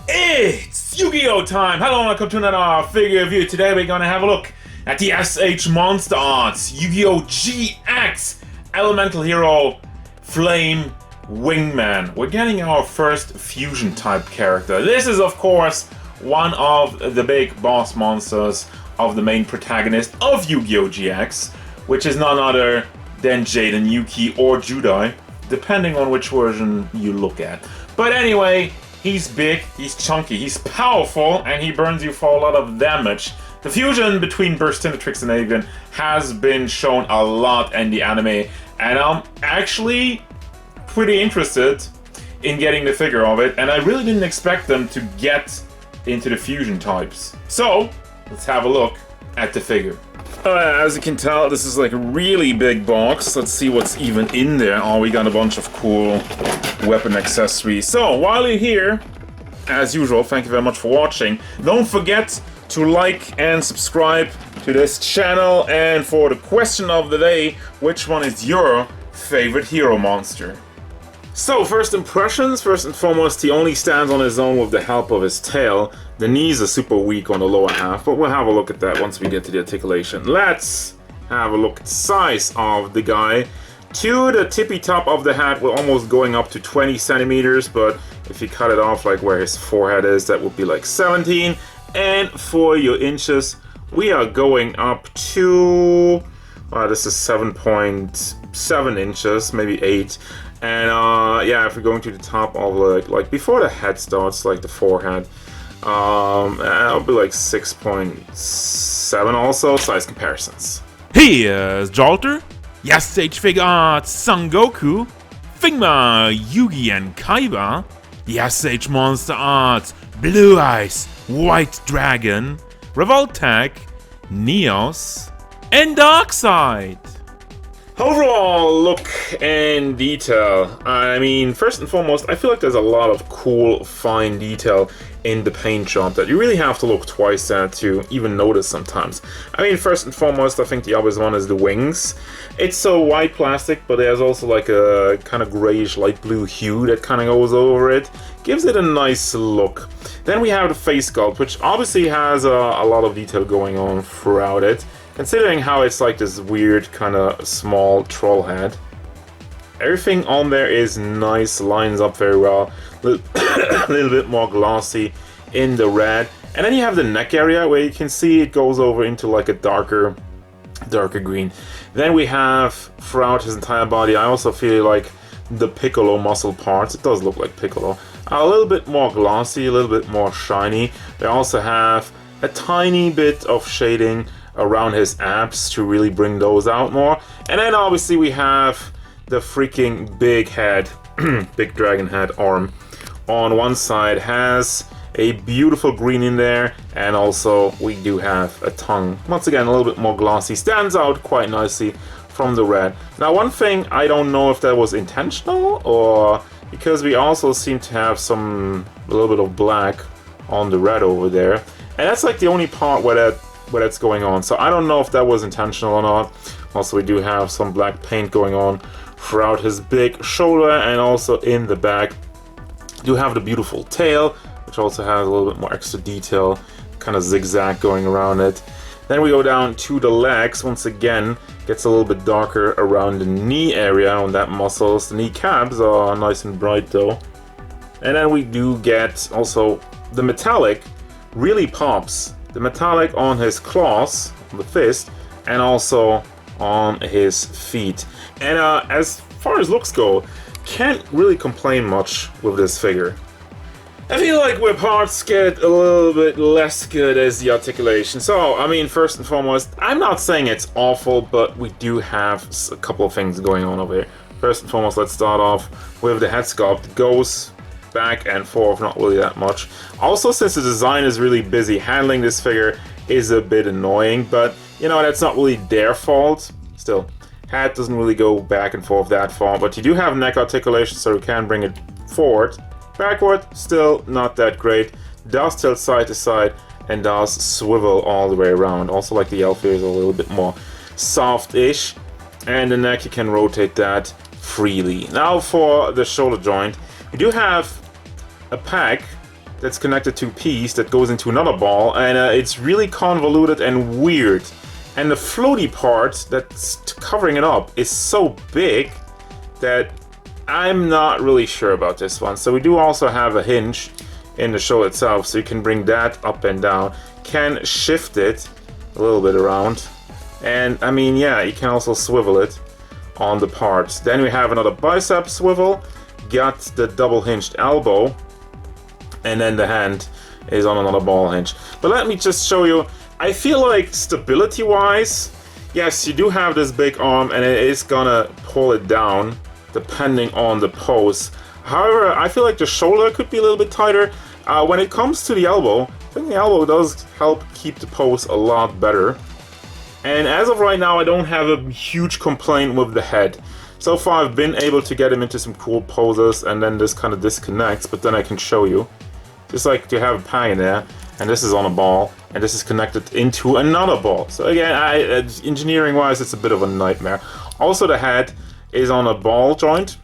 It's Yu-Gi-Oh time! Hello and welcome to another figure review. Today we're gonna have a look at the s.h.monsterarts Yu-Gi-Oh GX Elemental Hero Flame Wingman. We're getting our first fusion type character. This is of course one of the big boss monsters of the main protagonist of Yu-Gi-Oh GX, which is none other than Jaden Yuki or Judai, depending on which version you look at. But anyway, he's big, he's chunky, he's powerful, and he burns you for a lot of damage. The fusion between Burstinatrix and Avian has been shown a lot in the anime, and I'm actually pretty interested in getting the figure of it, and I really didn't expect them to get into the fusion types. So, let's have a look at the figure. As you can tell, this is like a really big box. Let's see what's even in there. Oh, we got a bunch of cool weapon accessories. So, while you're here, as usual, thank you very much for watching. Don't forget to like and subscribe to this channel. And for the question of the day, which one is your favorite hero monster? So, first impressions. First and foremost, he only stands on his own with the help of his tail. The knees are super weak on the lower half, but we'll have a look at that once we get to the articulation. Let's have a look at the size of the guy. To the tippy top of the hat, we're almost going up to 20 centimeters, but if you cut it off like where his forehead is, that would be like 17. And for your inches, we are going up to, this is 7.7 inches, maybe 8. And yeah, if we're going to the top of like before the head starts, like the forehead, that'll be like 6.7 also, size comparisons. Here's Jolter, s.h.figuarts, Son Goku, Figma, Yugi and Kaiba, the s.h.monsterarts, Blue Eyes, White Dragon, Revoltech, Neos, and Darkseid. Overall look and detail. I mean, first and foremost, I feel like there's a lot of cool, fine detail in the paint job that you really have to look twice at to even notice sometimes. I mean, first and foremost, I think the obvious one is the wings. It's so white plastic, but there's also like a kind of grayish light blue hue that kind of goes over it. Gives it a nice look. Then we have the face sculpt, which obviously has a lot of detail going on throughout it. Considering how it's like this weird kind of small troll head. Everything on there is nice, lines up very well. A little bit more glossy in the red. And then you have the neck area where you can see it goes over into like a darker green. Then we have throughout his entire body, I also feel like the Piccolo muscle parts, it does look like Piccolo, are a little bit more glossy, a little bit more shiny. They also have a tiny bit of shading around his abs to really bring those out more. And then obviously we have the freaking big head, big dragon head arm. On one side has a beautiful green in there, and also we do have a tongue. Once again, a little bit more glossy, stands out quite nicely from the red. Now one thing, I don't know if that was intentional or because we also seem to have a little bit of black on the red over there. And that's like the only part where that's going on. So I don't know if that was intentional or not. Also, we do have some black paint going on throughout his big shoulder and also in the back. Do have the beautiful tail, which also has a little bit more extra detail, kind of zigzag going around it. Then we go down to the legs. Once again, gets a little bit darker around the knee area on that muscles. The kneecaps are nice and bright though. And then we do get also the metallic really pops. The metallic on his claws, on the fist, and also on his feet. And as far as looks go, can't really complain much with this figure. I feel like where parts get a little bit less good as the articulation. So, I mean, first and foremost, I'm not saying it's awful, but we do have a couple of things going on over here. First and foremost, let's start off with the head sculpt. It goes back and forth, not really that much. Also, since the design is really busy, handling this figure is a bit annoying, but you know, that's not really their fault. Still, hat doesn't really go back and forth that far, but you do have neck articulation, so you can bring it forward. Backward, still not that great. Does tilt side to side and does swivel all the way around. Also, like the elf is a little bit more soft-ish, and the neck you can rotate that freely. Now for the shoulder joint, we do have a pack that's connected to a piece that goes into another ball, and it's really convoluted and weird. And the floaty part that's covering it up is so big that I'm not really sure about this one. So we do also have a hinge in the shell itself, so you can bring that up and down. Can shift it a little bit around. And I mean, yeah, you can also swivel it on the parts. Then we have another bicep swivel, got the double hinged elbow, and then the hand is on another ball hinge. But let me just show you, I feel like stability wise, yes, you do have this big arm and it is gonna pull it down depending on the pose. However, I feel like the shoulder could be a little bit tighter. When it comes to the elbow, I think the elbow does help keep the pose a lot better. And as of right now, I don't have a huge complaint with the head. So far, I've been able to get him into some cool poses, and then this kind of disconnects, but then I can show you. Just like you have a Payne there, and this is on a ball, and this is connected into another ball. So again, engineering-wise, it's a bit of a nightmare. Also, the head is on a ball joint,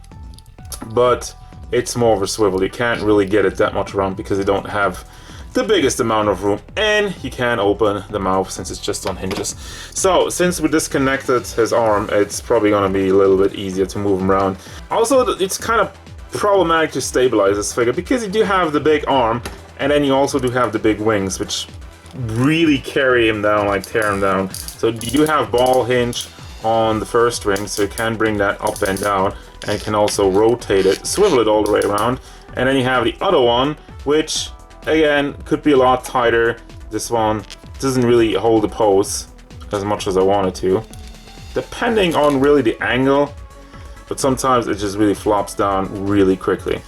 but it's more of a swivel. You can't really get it that much around because you don't have the biggest amount of room, and you can open the mouth since it's just on hinges. So since we disconnected his arm, it's probably gonna be a little bit easier to move him around. Also, it's kind of problematic to stabilize this figure because you do have the big arm, and then you also do have the big wings, which really carry him down, like tear him down. So you do have ball hinge on the first wing, so you can bring that up and down, and can also rotate it, swivel it all the way around. And then you have the other one, which again could be a lot tighter. This one doesn't really hold the pose as much as I wanted to, depending on really the angle, but sometimes it just really flops down really quickly.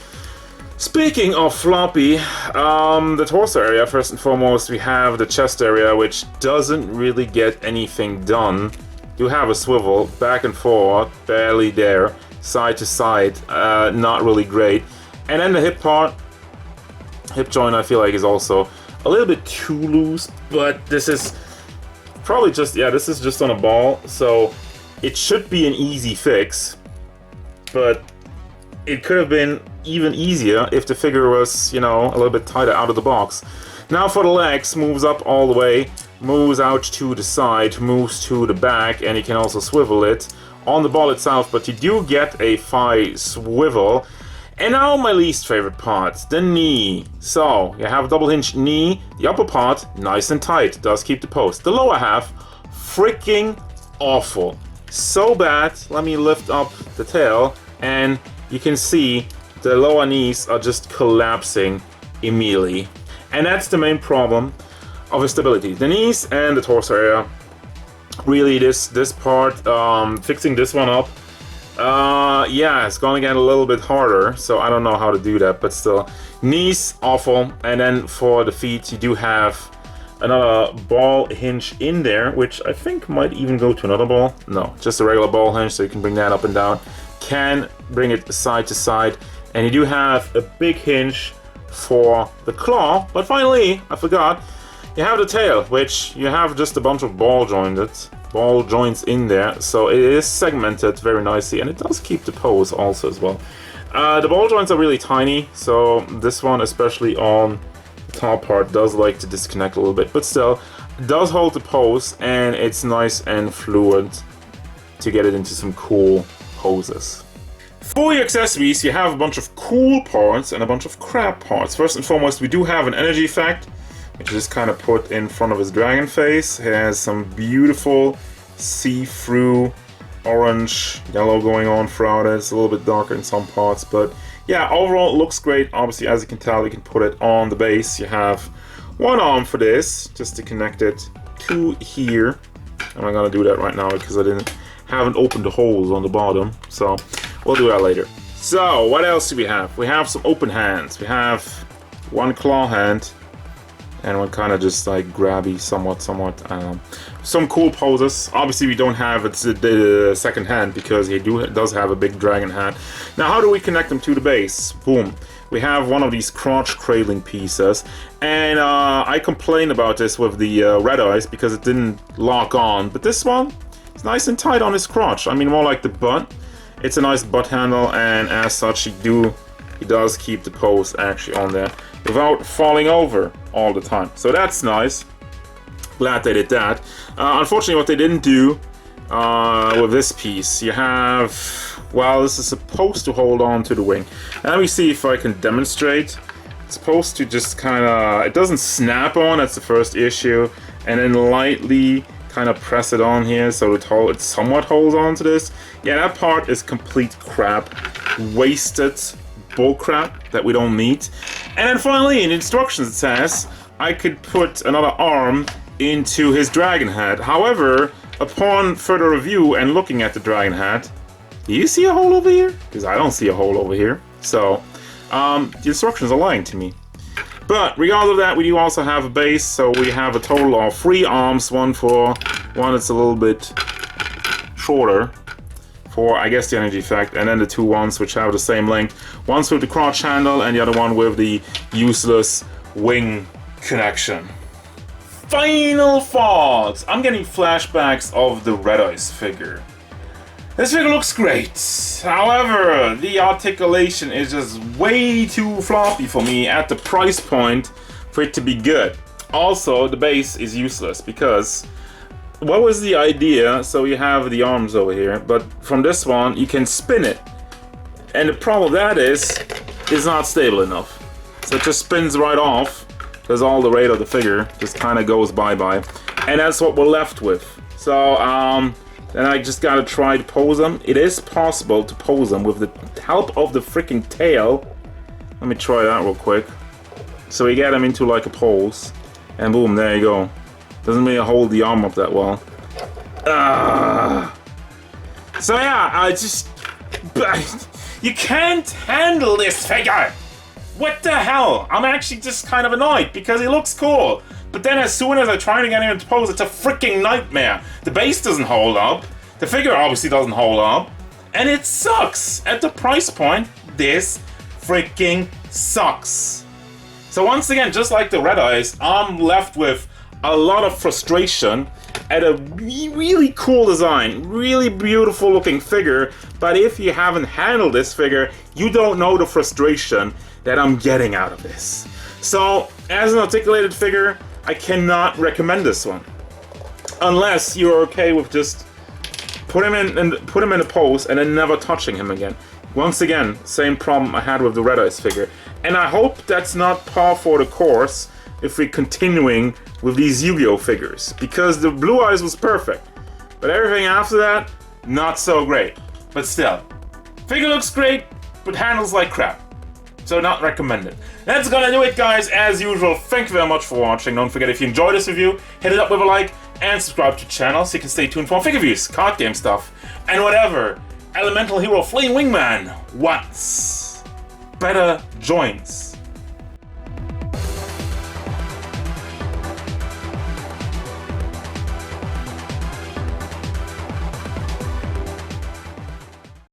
Speaking of floppy, the torso area, first and foremost, we have the chest area, which doesn't really get anything done. You have a swivel back and forth, barely there, side to side, not really great. And then the hip part, hip joint, I feel like is also a little bit too loose, but this is probably just, yeah, this is just on a ball, so it should be an easy fix, but it could have been even easier if the figure was, you know, a little bit tighter out of the box. Now for the legs, moves up all the way, moves out to the side, moves to the back, and you can also swivel it on the ball itself, but you do get a thigh swivel. And now my least favorite part, the knee. So, you have a double hinge knee, the upper part, nice and tight, does keep the pose. The lower half, freaking awful. So bad, let me lift up the tail, and you can see the lower knees are just collapsing immediately. And that's the main problem of stability. The knees and the torso area. Really, this part, fixing this one up, yeah, it's gonna get a little bit harder, so I don't know how to do that, but still. Knees, awful. And then for the feet, you do have another ball hinge in there, which I think might even go to another ball. No, just a regular ball hinge, so you can bring that up and down. Can bring it side to side. And you do have a big hinge for the claw, but finally, I forgot, you have the tail, which you have just a bunch of ball joints in there, so it is segmented very nicely, and it does keep the pose also as well. The ball joints are really tiny, so this one, especially on the top part, does like to disconnect a little bit, but still, it does hold the pose, and it's nice and fluid to get it into some cool poses. For your accessories, you have a bunch of cool parts and a bunch of crap parts. First and foremost, we do have an energy effect, which is kind of put in front of his dragon face. It has some beautiful see-through orange, yellow going on throughout it. It's a little bit darker in some parts, but yeah, overall it looks great. Obviously, as you can tell, you can put it on the base. You have one arm for this, just to connect it to here. And I'm gonna do that right now because I haven't opened the holes on the bottom, so we'll do that later. So, what else do we have? We have some open hands. We have one claw hand, and one kind of just like grabby, somewhat, I don't know. Some cool poses. Obviously we don't have the second hand because he does have a big dragon hand. Now how do we connect them to the base? Boom. We have one of these crotch cradling pieces, and I complained about this with the red eyes because it didn't lock on, but this one, it's nice and tight on his crotch. I mean, more like the butt. It's a nice butt handle, and as such he does keep the pose actually on there. without falling over all the time. So that's nice. Glad they did that. Unfortunately, what they didn't do with this piece, you have, well, this is supposed to hold on to the wing. And let me see if I can demonstrate. It's supposed to just kind of, it doesn't snap on, that's the first issue, and then lightly kind of press it on here so it somewhat holds on to this. Yeah, that part is complete crap. Wasted bull crap that we don't need. And then finally, in instructions it says I could put another arm into his dragon head. However, upon further review and looking at the dragon head, do you see a hole over here? Because I don't see a hole over here. So, the instructions are lying to me. But regardless of that, we do also have a base, so we have a total of 3 arms, one that's a little bit shorter for, I guess, the energy effect, and then the 2 ones which have the same length. One's with the crotch handle, and the other one with the useless wing connection. Final thoughts! I'm getting flashbacks of the Red Eyes figure. This figure looks great. However, the articulation is just way too floppy for me at the price point for it to be good. Also, the base is useless because what was the idea? So you have the arms over here, but from this one you can spin it. And the problem with that is it's not stable enough. So it just spins right off because all the weight of the figure just kind of goes bye-bye. And that's what we're left with. So, then I just gotta try to pose them. It is possible to pose them with the help of the freaking tail. Let me try that real quick. So we get them into like a pose, and boom, there you go. Doesn't really hold the arm up that well. So yeah, I just... You can't handle this figure! What the hell? I'm actually just kind of annoyed because he looks cool. But then as soon as I try to get him into pose, it's a freaking nightmare. The base doesn't hold up. The figure obviously doesn't hold up. And it sucks. At the price point, this freaking sucks. So once again, just like the Red Eyes, I'm left with a lot of frustration at a really cool design, really beautiful looking figure. But if you haven't handled this figure, you don't know the frustration that I'm getting out of this. So, as an articulated figure, I cannot recommend this one, unless you're okay with just put him in a pose and then never touching him again. Once again, same problem I had with the Red Eyes figure, and I hope that's not par for the course if we're continuing with these Yu-Gi-Oh figures, because the Blue Eyes was perfect, but everything after that, not so great. But still, figure looks great, but handles like crap. So not recommended. That's gonna do it, guys. As usual, thank you very much for watching. Don't forget, if you enjoyed this review, hit it up with a like and subscribe to the channel so you can stay tuned for figure reviews, card game stuff, and whatever Elemental Hero Flame Wingman wants. Better joints.